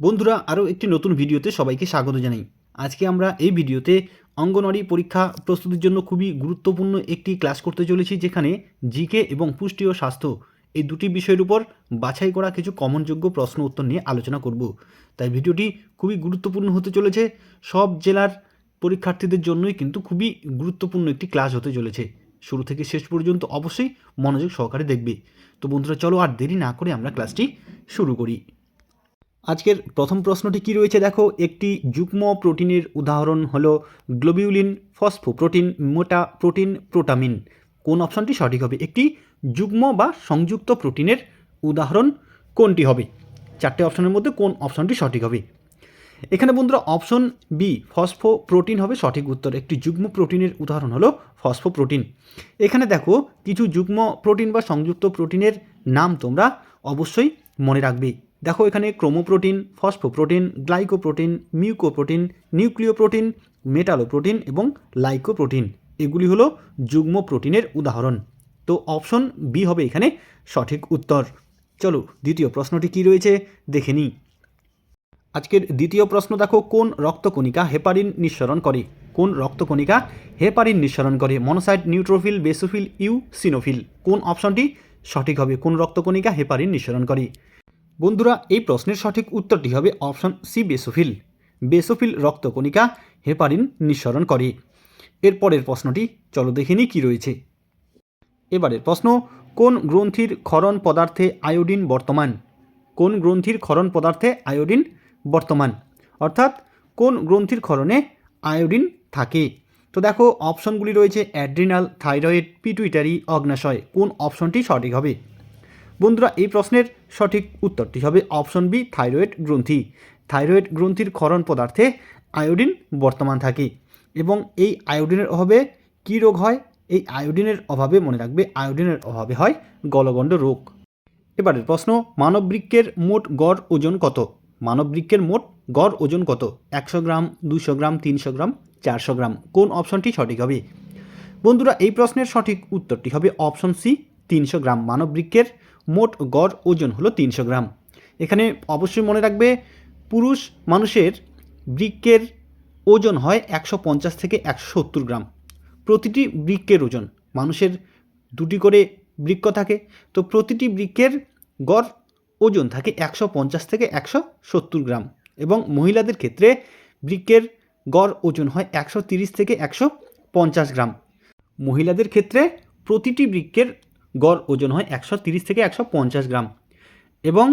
বন্ধুরা আরও একটি নতুন ভিডিওতে সবাইকে স্বাগত জানাই। আজকে আমরা এই ভিডিওতে অঙ্গনওয়াড়ি পরীক্ষা প্রস্তুতির জন্য খুবই গুরুত্বপূর্ণ একটি ক্লাস করতে চলেছি, যেখানে জিকে এবং পুষ্টি ও স্বাস্থ্য এই দুটি বিষয়ের উপর বাছাই করা কিছু কমনযোগ্য প্রশ্ন উত্তর নিয়ে আলোচনা করব। তাই ভিডিওটি খুবই গুরুত্বপূর্ণ হতে চলেছে। সব জেলার পরীক্ষার্থীদের জন্যই কিন্তু খুবই গুরুত্বপূর্ণ একটি ক্লাস হতে চলেছে। শুরু থেকে শেষ পর্যন্ত অবশ্যই মনোযোগ সহকারে দেখবে। তো বন্ধুরা চলো আর দেরি না করে আমরা ক্লাসটি শুরু করি। আজকের প্রথম প্রশ্নটি কি রয়েছে দেখো, একটি যুগ্ম প্রোটিনের উদাহরণ হলো গ্লোবিউলিন, ফসফোপ্রোটিন, মোটা প্রোটিন, প্রোটামিন। কোন অপশনটি সঠিক হবে? একটি যুগ্ম বা সংযুক্ত প্রোটিনের উদাহরণ কোনটি হবে? চারটে অপশনের মধ্যে কোন অপশনটি সঠিক হবে? এখানে বন্ধুরা অপশন বি ফসফোপ্রোটিন হবে সঠিক উত্তর। একটি যুগ্ম প্রোটিনের উদাহরণ হলো ফসফোপ্রোটিন। এখানে দেখো কিছু যুগ্ম প্রোটিন বা সংযুক্ত প্রোটিনের নাম তোমরা অবশ্যই মনে রাখবে। দেখো এখানে ক্রোমোপ্রোটিন, ফসফোপ্রোটিন, গ্লাইকোপ্রোটিন, মিউকোপ্রোটিন, নিউক্লিওপ্রোটিন, মেটালোপ্রোটিন এবং লাইকোপ্রোটিন। এগুলি হলো যুগ্ম প্রোটিনের উদাহরণ। তো অপশন বি হবে এখানে সঠিক উত্তর। চলো দ্বিতীয় প্রশ্নটি কি রয়েছে দেখে নিই। আজকের দ্বিতীয় প্রশ্ন দেখো, কোন রক্তকণিকা হেপারিন নিঃসরণ করে? কোন রক্তকণিকা হেপারিন নিঃসরণ করে? Monocyte, neutrophil, basophil, eosinophil. কোন অপশনটি সঠিক হবে? কোন রক্তকণিকা হেপারিন নিঃসরণ করে? বন্ধুরা এই প্রশ্নের সঠিক উত্তরটি হবে অপশন সি বেসোফিল। বেসোফিল রক্তকণিকা হেপারিন নিঃসরণ করে। এরপরের প্রশ্নটি চলো দেখে নিই কী রয়েছে। এবারের প্রশ্ন, কোন গ্রন্থির ক্ষরণ পদার্থে আয়োডিন বর্তমান? কোন গ্রন্থির ক্ষরণ পদার্থে আয়োডিন বর্তমান, অর্থাৎ কোন গ্রন্থির ক্ষরণে আয়োডিন থাকে? তো দেখো অপশনগুলি রয়েছে অ্যাড্রিনাল, থাইরয়েড, পিটুইটারি, অগ্নাশয়। কোন অপশনটি সঠিক হবে? বন্ধুরা এই প্রশ্নের সঠিক উত্তরটি হবে অপশন বি থাইরয়েড গ্রন্থি। থাইরয়েড গ্রন্থির ক্ষরণ পদার্থে আয়োডিন বর্তমান থাকে। এবং এই আয়োডিনের অভাবে কী রোগ হয়? এই আয়োডিনের অভাবে মনে রাখবে, আয়োডিনের অভাবে হয় গলগণ্ড রোগ। এবারের প্রশ্ন, মানববৃক্কের মোট গড় ওজন কত? মানববৃক্কের মোট গড় ওজন কত? 100 গ্রাম, 200 গ্রাম, 300 গ্রাম, 400 গ্রাম। কোন অপশনটি সঠিক হবে? বন্ধুরা এই প্রশ্নের সঠিক উত্তরটি হবে অপশন সি 300 গ্রাম। মানববৃক্কের মোট গড় ওজন হলো 300 গ্রাম। এখানে অবশ্যই মনে রাখবে, পুরুষ মানুষের বৃক্কের ওজন হয় 150 থেকে 170 গ্রাম। প্রতিটি বৃক্কের ওজন, মানুষের দুটি করে বৃক্ক থাকে, তো প্রতিটি বৃক্কের গড় ওজন থাকে 150 থেকে 170 গ্রাম। এবং মহিলাদের ক্ষেত্রে বৃক্কের গড় ওজন হয় 130 থেকে 150 গ্রাম। মহিলাদের ক্ষেত্রে প্রতিটি বৃক্কের গড় ওজন হয় 130 থেকে 150 গ্রাম। এবং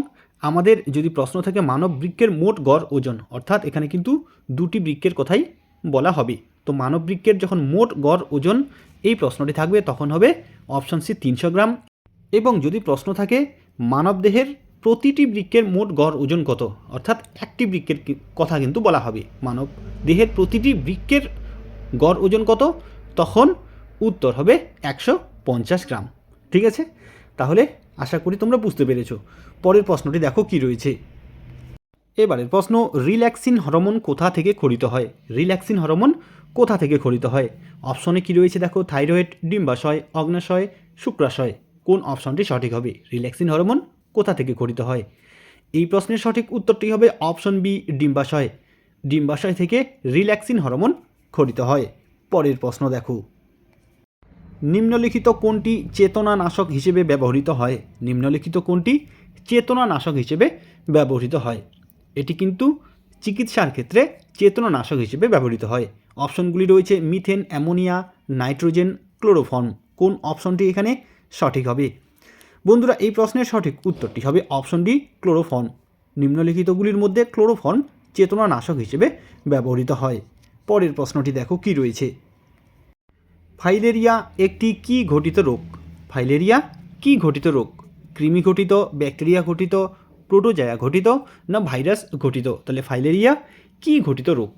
আমাদের যদি প্রশ্ন থাকে মানব বৃক্কের মোট গড় ওজন, অর্থাৎ এখানে কিন্তু দুটি বৃক্কের কথাই বলা হবে। তো মানব বৃক্কের যখন মোট গড় ওজন এই প্রশ্নটি থাকবে তখন হবে অপশন সি 300 গ্রাম। এবং যদি প্রশ্ন থাকে মানবদেহের প্রতিটি বৃক্কের মোট গড় ওজন কত, অর্থাৎ একটি বৃক্কের কথা কিন্তু বলা হবে, মানব দেহের প্রতিটি বৃক্কের গড় ওজন কত, তখন উত্তর হবে 150 গ্রাম। ঠিক আছে, তাহলে আশা করি তোমরা বুঝতে পেরেছো। পরের প্রশ্নটি দেখো কি রয়েছে। এবারের প্রশ্ন, রিল্যাক্সিন হরমোন কোথা থেকে ক্ষরিত হয়? রিল্যাক্সিন হরমোন কোথা থেকে ক্ষরিত হয়? অপশনে কি রয়েছে দেখো, থাইরয়েড, ডিম্বাশয়, অগ্নাশয়, শুক্রাশয়। কোন অপশনটি সঠিক হবে? রিল্যাক্সিন হরমোন কোথা থেকে ক্ষরিত হয়? এই প্রশ্নের সঠিক উত্তরটি হবে অপশন বি ডিম্বাশয়। ডিম্বাশয় থেকে রিল্যাক্সিন হরমোন ক্ষরিত হয়। পরের প্রশ্ন দেখো, নিম্নলিখিত কোনটি চেতনানাশক হিসেবে ব্যবহৃত হয়? নিম্নলিখিত কোনটি চেতনানাশক হিসেবে ব্যবহৃত হয়? এটি কিন্তু চিকিৎসার ক্ষেত্রে চেতনানাশক হিসেবে ব্যবহৃত হয়। অপশনগুলি রয়েছে মিথেন, অ্যামোনিয়া, নাইট্রোজেন, ক্লোরোফর্ম। কোন অপশনটি এখানে সঠিক হবে? বন্ধুরা এই প্রশ্নের সঠিক উত্তরটি হবে অপশন ডি ক্লোরোফর্ম। নিম্নলিখিতগুলির মধ্যে ক্লোরোফর্ম চেতনানাশক হিসেবে ব্যবহৃত হয়। পরের প্রশ্নটি দেখো কি রয়েছে। ফাইলেরিয়া একটি কি ঘটিত রোগ? ফাইলেরিয়া কি ঘটিত রোগ? কৃমি ঘটিত, ব্যাকটেরিয়া ঘটিত, প্রোটোজোয়া ঘটিত, না ভাইরাস ঘটিত? তাহলে ফাইলেরিয়া কি ঘটিত রোগ?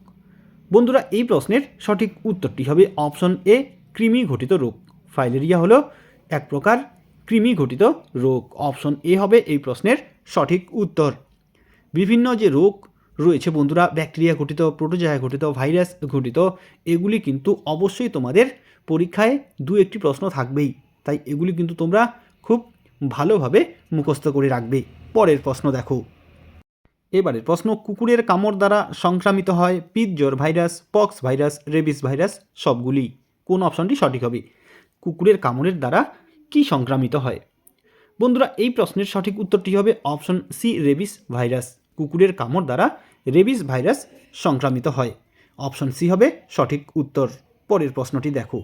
বন্ধুরা এই প্রশ্নের সঠিক উত্তরটি হবে অপশন এ কৃমি ঘটিত রোগ। ফাইলেরিয়া হলো এক প্রকার কৃমি ঘটিত রোগ। অপশন এ হবে এই প্রশ্নের সঠিক উত্তর। বিভিন্ন যে রোগ রয়েছে বন্ধুরা, ব্যাকটেরিয়া ঘটিত, প্রোটোজোয়া ঘটিত, ভাইরাস ঘটিত, এগুলি কিন্তু অবশ্যই তোমাদের পরীক্ষায় দু একটি প্রশ্ন থাকবেই। তাই এগুলি কিন্তু তোমরা খুব ভালোভাবে মুখস্থ করে রাখবে। পরের প্রশ্ন দেখো, এবারে প্রশ্ন, কুকুরের কামড় দ্বারা সংক্রামিত হয় পিত জ্বর virus, pox virus, rabies virus, সবগুলি। কোন অপশনটি সঠিক হবে? কুকুরের কামড়ের দ্বারা কি সংক্রামিত হয়? বন্ধুরা, এই প্রশ্নের সঠিক উত্তরটি হবে অপশন সি, রেবিস ভাইরাস। কুকুরের কামড় দ্বারা রেবিস ভাইরাস সংক্রামিত হয়। অপশন সি হবে সঠিক উত্তর। পরের প্রশ্নটি দেখো।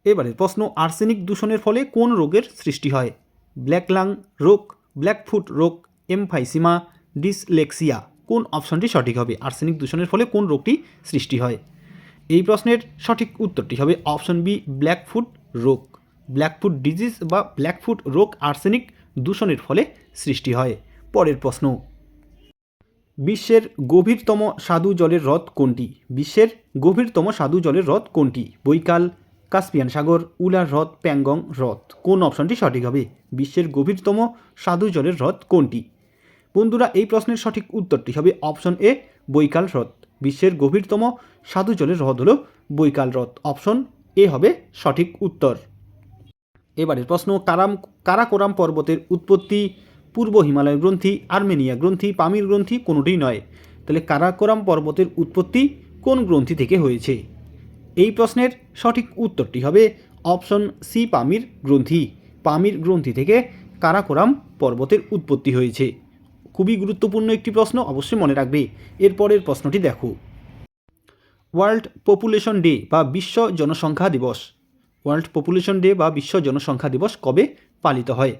এবারের প্রশ্ন, আর্সেনিক দূষণের ফলে কোন রোগের সৃষ্টি হয়? ব্ল্যাক লাং রোগ, ব্ল্যাকফুট রোগ, এমফাইসিমা, ডিসলেক্সিয়া। কোন অপশনটি সঠিক হবে? আর্সেনিক দূষণের ফলে কোন রোগটি সৃষ্টি হয়? এই প্রশ্নের সঠিক উত্তরটি হবে অপশন বি, ব্ল্যাকফুট রোগ। ব্ল্যাকফুট ডিজিজ বা ব্ল্যাকফুট রোগ আর্সেনিক দূষণের ফলে সৃষ্টি হয়। পরের প্রশ্ন, বিশ্বের গভীরতম স্বাদু জলের হ্রদ কোনটি? বিশ্বের গভীরতম স্বাদু জলের হ্রদ কোনটি? বৈকাল, কাস্পিয়ান সাগর, উলার হ্রদ, প্যাংগং হ্রদ। কোন অপশনটি সঠিক হবে? বিশ্বের গভীরতম স্বাদু জলের হ্রদ কোনটি? বন্ধুরা, এই প্রশ্নের সঠিক উত্তরটি হবে অপশন এ, বৈকাল হ্রদ। বিশ্বের গভীরতম স্বাদু জলের হ্রদ হল বৈকাল হ্রদ। অপশন এ হবে সঠিক উত্তর। এবারের প্রশ্ন, কারাকোরাম পর্বতের উৎপত্তি পূর্ব হিমালয় গ্রন্থি, আর্মেনিয়া গ্রন্থি, পামির গ্রন্থি, কোনোটিই নয়। তাহলে কারাকোরাম পর্বতের উৎপত্তি কোন গ্রন্থি থেকে হয়েছে? এই প্রশ্নের সঠিক উত্তরটি হবে অপশন সি, পামির গ্রন্থি। পামির গ্রন্থি থেকে কারাকোরাম পর্বতের উৎপত্তি হয়েছে। খুবই গুরুত্বপূর্ণ একটি প্রশ্ন, অবশ্যই মনে রাখবে। এরপরের প্রশ্নটি দেখো। ওয়ার্ল্ড পপুলেশন ডে বা বিশ্ব জনসংখ্যা দিবস, ওয়ার্ল্ড পপুলেশন ডে বা বিশ্ব জনসংখ্যা দিবস কবে পালিত হয়?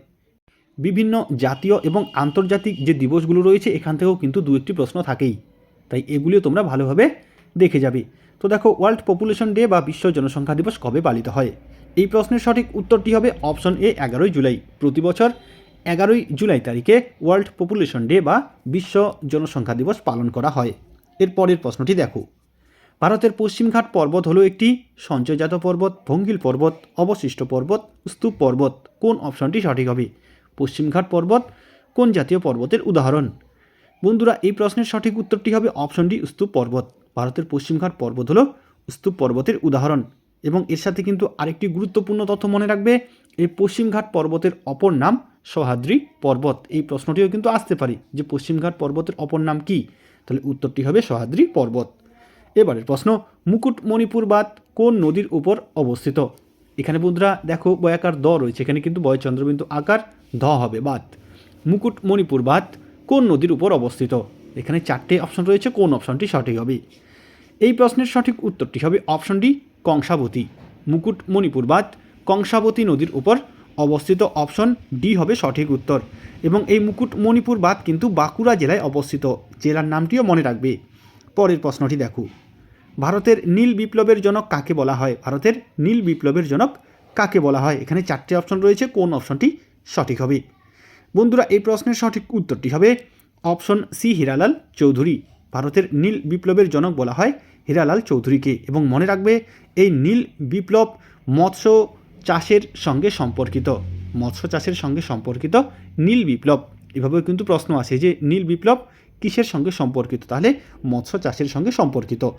বিভিন্ন জাতীয় এবং আন্তর্জাতিক যে দিবসগুলো রয়েছে এখান থেকেও কিন্তু দু একটি প্রশ্ন থাকেই, তাই এগুলিও তোমরা ভালোভাবে দেখে যাবে। তো দেখো, ওয়ার্ল্ড পপুলেশন ডে বা বিশ্ব জনসংখ্যা দিবস কবে পালিত হয়? এই প্রশ্নের সঠিক উত্তরটি হবে অপশন এ, 11ই জুলাই। প্রতি বছর 11ই জুলাই তারিখে ওয়ার্ল্ড পপুলেশন ডে বা বিশ্ব জনসংখ্যা দিবস পালন করা হয়। এর পরের প্রশ্নটি দেখো। ভারতের পশ্চিমঘাট পর্বত হলো একটি সঞ্চয়জাত পর্বত, ভঙ্গিল পর্বত, অবশিষ্ট পর্বত, স্তূপ পর্বত। কোন অপশনটি সঠিক হবে? পশ্চিমঘাট পর্বত কোন জাতীয় পর্বতের উদাহরণ? বন্ধুরা, এই প্রশ্নের সঠিক উত্তরটি হবে অপশন ডি, স্তূপ পর্বত। ভারতের পশ্চিমঘাট পর্বত হলো স্তূপ পর্বতের উদাহরণ। এবং এর সাথে কিন্তু আরেকটি গুরুত্বপূর্ণ তথ্য মনে রাখবে, এই পশ্চিমঘাট পর্বতের অপর নাম সহ্যাদ্রি পর্বত। এই প্রশ্নটিও কিন্তু আসতে পারে যে পশ্চিমঘাট পর্বতের অপর নাম কি? তাহলে উত্তরটি হবে সহ্যাদ্রি পর্বত। এবারের প্রশ্ন, মুকুটমণিপুর বাঁধ কোন নদীর উপর অবস্থিত? এখানে বন্ধুরা দেখো, বয়াকার দ রয়েছে, এখানে কিন্তু বয় চন্দ্রবিন্দু আকার ধ হবে, বাঁধ। মুকুটমণিপুর বাঁধ কোন নদীর উপর অবস্থিত? এখানে চারটে অপশন রয়েছে, কোন অপশনটি সঠিক হবে? এই প্রশ্নের সঠিক উত্তরটি হবে অপশন ডি, কংসাবতী। মুকুটমণিপুর বাঁধ কংসাবতী নদীর উপর অবস্থিত। অপশন ডি হবে সঠিক উত্তর। এবং এই মুকুটমণিপুর বাঁধ কিন্তু বাঁকুড়া জেলায় অবস্থিত। জেলার নামটিও মনে রাখবে। পরের প্রশ্নটি দেখো। ভারতের নীল বিপ্লবের জনক কাকে বলা হয়? ভারতের নীল বিপ্লবের জনক কাকে বলা হয়? এখানে চারটে অপশন রয়েছে, কোন অপশনটি সঠিক হবে? বন্ধুরা, এই প্রশ্নের সঠিক উত্তরটি হবে অপশন সি, হীরালাল চৌধুরী। ভারতের নীল বিপ্লবের জনক বলা হয় হীরালাল চৌধুরীকে। এবং মনে রাখবে, এই নীল বিপ্লব মৎস্য চাষের সঙ্গে সম্পর্কিত। মৎস্য চাষের সঙ্গে সম্পর্কিত নীল বিপ্লব। এভাবেও কিন্তু প্রশ্ন আসে যে নীল বিপ্লব কিসের সঙ্গে সম্পর্কিত? তাহলে মৎস্য চাষের সঙ্গে সম্পর্কিত।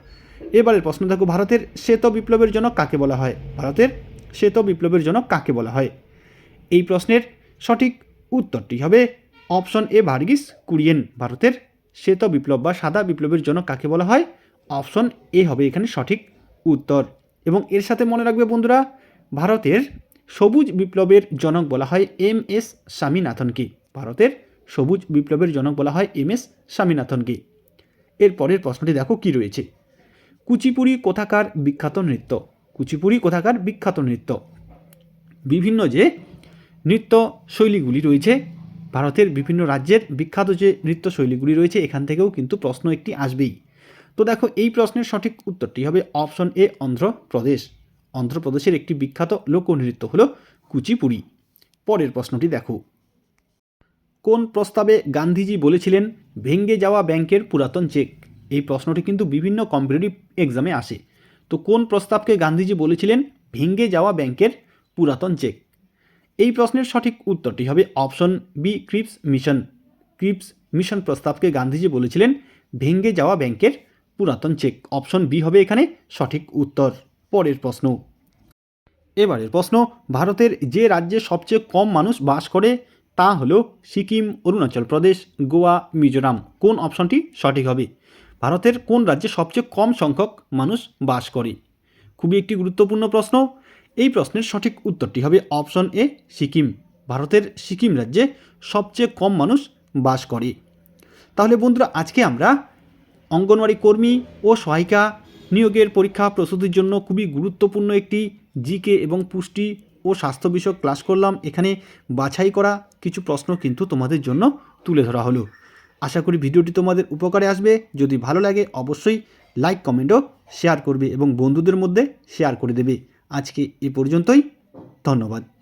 এবারের প্রশ্ন দেখো, ভারতের শ্বেত বিপ্লবের জনক কাকে বলা হয়? ভারতের শ্বেত বিপ্লবের জনক কাকে বলা হয়? এই প্রশ্নের সঠিক উত্তরটি হবে অপশন এ, ভার্গিস কুরিয়েন। ভারতের শ্বেত বিপ্লব বা সাদা বিপ্লবের জনক কাকে বলা হয়? অপশন এ হবে এখানে সঠিক উত্তর। এবং এর সাথে মনে রাখবে বন্ধুরা, ভারতের সবুজ বিপ্লবের জনক বলা হয় এম এস স্বামীনাথনকে। ভারতের সবুজ বিপ্লবের জনক বলা হয় এম এস স্বামীনাথনকে। এর পরের প্রশ্নটি দেখো কি রয়েছে। কুচিপুড়ি কোথাকার বিখ্যাত নৃত্য? কুচিপুড়ি কোথাকার বিখ্যাত নৃত্য? বিভিন্ন যে নৃত্য শৈলীগুলি রয়েছে, ভারতের বিভিন্ন রাজ্যের বিখ্যাত যে নৃত্য শৈলীগুলি রয়েছে, এখান থেকেও কিন্তু প্রশ্ন একটি আসবেই। তো দেখো, এই প্রশ্নের সঠিক উত্তরটি হবে অপশন এ, অন্ধ্রপ্রদেশ। অন্ধ্রপ্রদেশের একটি বিখ্যাত লোকনৃত্য হলো কুচিপুড়ি। পরের প্রশ্নটি দেখো। কোন প্রস্তাবে গান্ধীজি বলেছিলেন ভেঙে যাওয়া ব্যাংকের পুরাতন চেক? এই প্রশ্নটি কিন্তু বিভিন্ন কম্পিটিটিভ এক্সামে আসে। তো কোন প্রস্তাবকে গান্ধীজি বলেছিলেন ভেঙে যাওয়া ব্যাংকের পুরাতন চেক? এই প্রশ্নের সঠিক উত্তরটি হবে option B, Cripps mission. Cripps mission প্রস্তাবকে গান্ধীজি বলেছিলেন ভেঙে যাওয়া ব্যাংকের পুরাতন চেক। অপশন বি হবে এখানে সঠিক উত্তর। পরের প্রশ্ন। এবারের প্রশ্ন, ভারতের যে রাজ্যে সবচেয়ে কম মানুষ বাস করে তা হলো সিকিম, অরুণাচল প্রদেশ, গোয়া, মিজোরাম। কোন অপশনটি সঠিক হবে? ভারতের কোন রাজ্যে সবচেয়ে কম সংখ্যক মানুষ বাস করে? খুবই একটি গুরুত্বপূর্ণ প্রশ্ন। এই প্রশ্নের সঠিক উত্তরটি হবে অপশন এ, সিকিম। ভারতের সিকিম রাজ্যে সবচেয়ে কম মানুষ বাস করে। তাহলে বন্ধুরা, আজকে আমরা অঙ্গনওয়াড়ি কর্মী ও সহায়িকা নিয়োগের পরীক্ষা প্রস্তুতির জন্য খুবই গুরুত্বপূর্ণ একটি জিকে এবং পুষ্টি ও স্বাস্থ্য বিষয়ক ক্লাস করলাম। এখানে বাছাই করা কিছু প্রশ্ন কিন্তু তোমাদের জন্য তুলে ধরা হলো। আশা করি ভিডিওটি তোমাদের উপকারে আসবে। যদি ভালো লাগে অবশ্যই লাইক, কমেন্ট ও শেয়ার করবে এবং বন্ধুদের মধ্যে শেয়ার করে দেবে। আজকে এ পর্যন্তই। ধন্যবাদ।